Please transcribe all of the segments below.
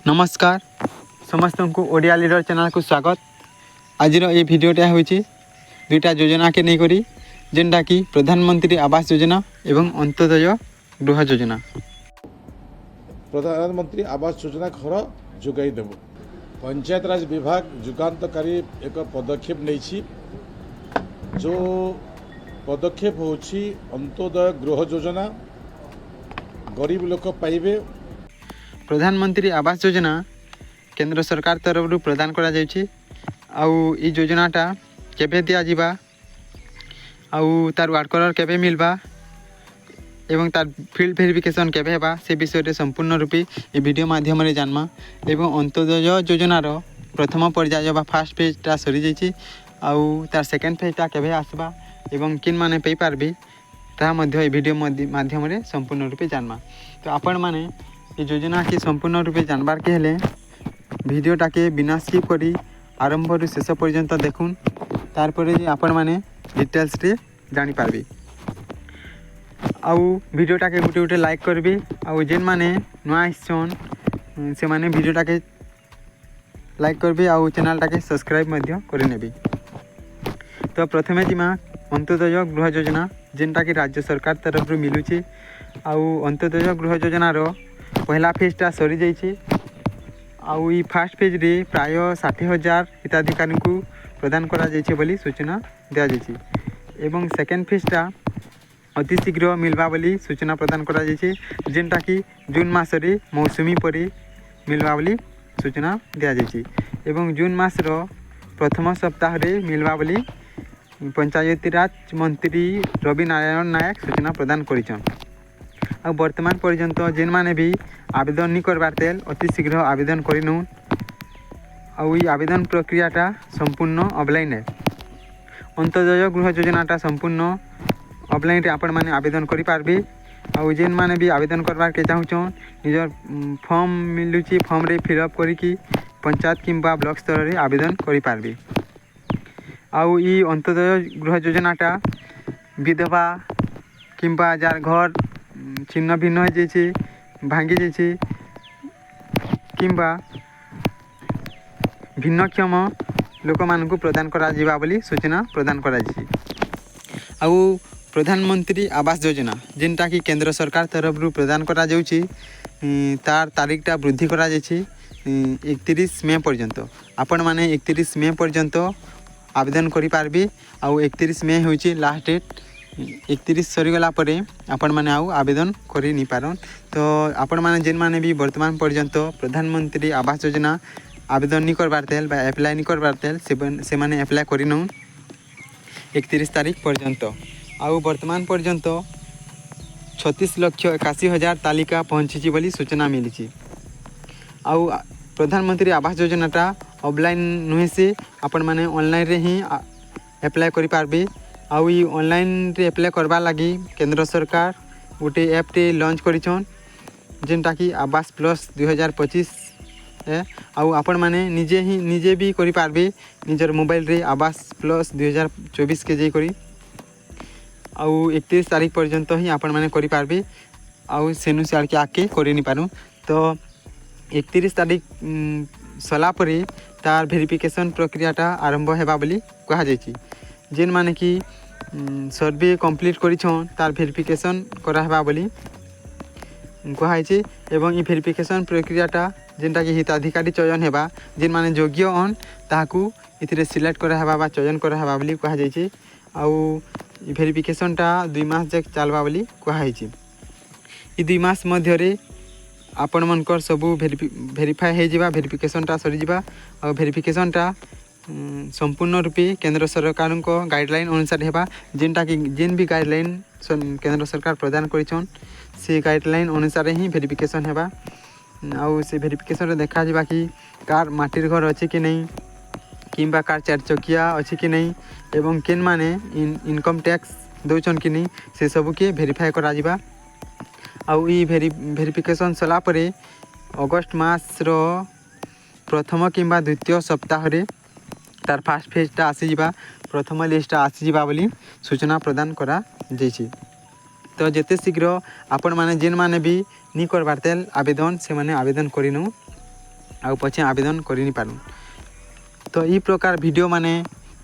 नमस्कार समस्त को ओडिया लीडर चैनल को स्वागत। आज ये भिडियोटा हूँ दुईटा योजना के नहीं करी जेनटा कि प्रधानमंत्री आवास योजना एवं अंत्योदय गृह योजना। प्रधानमंत्री आवास योजना घर जोगाई देव पंचायत राज विभाग जुगान्तकारी एक पदक्षेप नहीं जो पदक्षेप होची अंत्योदय गृह योजना गरीब लोक पाइबे। प्रधानमंत्री आवास योजना केंद्र सरकार तरफ प्रदान करा जायछि आउ ई योजनाटा केबे दिया जिबा आउ तार वार्कर केबे मिलबा एवं तार फील्ड वेरिफिकेशन केबे हेबा से विषय रे संपूर्ण रूपी ए वीडियो माध्यम रे जानमा। एवं अंत्योदय योजनार प्रथम पर्याय बा फर्स्ट फेजटा सरी जायछि आउ तार सेकेंड फेजटा केबे आसबा एवं किन माने पे पारबे ता मध्य ए वीडियो माध्यम रे संपूर्ण रूपे जानमा। तो आपण माने ये योजना के संपूर्ण रूपे जानबार के हेले वीडियोटा के बिना स्किप करी आरंभ रु शेष पर्यंत देखुन तारपरे आपण माने डिटेल्स रे जानि पारबे। आउ वीडियोटा के गुटे गुटे लाइक करबे आउ जेन माने नुआ आइछन से माने वीडियोटा के लाइक करबे आउ चैनलटा के सब्सक्राइब मध्य करि नेबे। तो प्रथमे जिमा अंत्योदय गृह योजना जेनटा कि राज्य सरकार तरफ रु मिलुची आउ अंत्योदय गृह योजनार पहला फेजटा सरी जाइए आउ ई फास्ट फेज रे प्राय 60,000 हिताधिकारी को प्रदान करा जाइए बोली सूचना दिया जाइए एवं सेकेंड फेजटा अति शीघ्र मिलवा बोली सूचना प्रदान करा जाइए जेनटा कि जून मासरे मौसुमी परी मिलवा बोली सूचना दिया जाइए एवं जून मासर प्रथम सप्ताह रे मिलवा बोली पंचायती राज मंत्री रवि नारायण नायक सूचना प्रदान करिछन। आ वर्तमान पर्यंत जेन माने भी आवेदन नहीं करबार तेल अति शीघ्र आवेदन करिनु आउ ई आवेदन प्रक्रियाटा संपूर्ण ऑफलाइन है। अंत्योदय गृह योजनाटा संपूर्ण ऑफलाइन रे आपण माने आवेदन करि पारबे आउ जेन माने भी आवेदन करबार के चाहूछन निजर फॉर्म मिलुची फॉर्म रे फिलअप करिकी पंचायत किंबा ब्लॉक स्तर रे आवेदन करि पारबे। आउ ई अंत्योदय गृह योजनाटा विधवा किंबा जार घर छिन्न भिन्न हो जाइए भांगी जाइए किंबा भिन्नक्षम लोक मान को प्रदान करा जिबा बोली सूचना प्रदान करा जाइए। आउ प्रधानमंत्री आवास योजना जेनटा कि केंद्र सरकार तरफ रु प्रदान करा जाउची तार तारीखटा वृद्धि करा जाइए 31 मई पर्यंत आपण माने 31 मई पर्यंत आवेदन करि पारबे आउ 31 मई होची लास्ट डेट 31 सरीगला परे आपण माने आउ आवेदन करि नि पारन। तो आपण माने जेन माने भी वर्तमान पर्यंत प्रधानमंत्री आवास योजना आवेदन नि करबार तेल बा अप्लाई नि करबार तेल से माने अप्लाई करिनु 31 तारीख पर्यंत आउ वर्तमान पर्यंत 36,81,000 तालिका पहुँची बोली सूचना मिली। आउ प्रधानमंत्री आवास योजनाटा ऑफलाइन नुहे से आपण माने ऑनलाइन रे ही अप्लाई करि पारबे आउ ई ऑनलाइन रे अप्लाई करबा लगी केंद्र सरकार गोटे ऐप टे लॉन्च करिछन जेनटा कि आवास प्लस 2025 है आउ आपण माने निजे भी करि पारबे निजर मोबाइल रे आवास प्लस 2024 के जे करी आउ 31 तारीख पर्यंत ही आपण माने करि पारबे आउ सेनु से आके आके करि नि पारु। तो 31 तारीख सला परे तार वेरिफिकेशन प्रक्रियाटा आरंभ हेबा बोली कहा जाइछि जेन माने कि सर्वे कंप्लीट करिछन तार वेरिफिकेशन कराबा बोली कहाइछि एवं ई वेरिफिकेशन प्रक्रियाटा जेनटा कि हिताधिकारी चयन हेबा जेन माने योग्य अन ताहाकू इथिरे सिलेक्ट कराबा बा चयन कराबा बोली कहा जाइछि आउ ई वेरिफिकेशनटा 2 मास तक चलबा बोली कहाइछि। ई 2 मास मध्य रे आपण मनकर सबू वेरीफाई हे जिबा वेरिफिकेशनटा सरी जिबा और वेरिफिकेशनटा संपूर्ण रूपे केंद्र सरकार को गाइडलाइन अनुसार हेबा जेनटा कि जेन भी गाइडलाइन केंद्र सरकार प्रदान करिछन से गाइडलाइन अनुसार ही वेरिफिकेशन हेबा आउ से वेरिफिकेशन रे देखा जिबा कि कार माटिर घर अछि कि नहीं किंबा कार चार चकिया अछि कि नहीं एवं केन माने इनकम टैक्स दोचन कि नहीं से सब के वेरीफाई करा जिबा आउ ई वेरिफिकेशन सला परे अगस्त मास रो प्रथम किंबा द्वितीय सप्ताह रे तार फास्ट फेजटा आसी जिबा प्रथम लिस्टटा आसी जिबा बोली सूचना प्रदान करा जाइछि। तो जेते शीघ्र आपण माने जेन माने भी नी करबार तेल आवेदन से माने आवेदन करिनु ଆଉ ପଛେ ଆବେଦନ କରିନି ପାରୁନ୍। ତ ଇ ପ୍ରକାର ଭିଡ଼ିଓ ମାନେ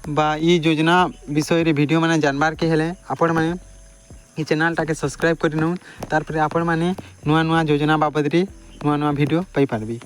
ବା ଇ ଯୋଜନା ବିଷୟରେ ଭିଡ଼ିଓ ମାନେ ଜାନବାର୍କେ ହେଲେ ଆପଣମାନେ এই ଚ୍ୟାନେଲ୍ଟାକେ ସବସ୍କ୍ରାଇବ୍ କରି ନେଉନ୍। ତାପରେ ଆପଣମାନେ ନୂଆ ନୂଆ ଯୋଜନା ବାବଦରେ ନୂଆ ନୂଆ ଭିଡ଼ିଓ ପାଇପାରିବେ।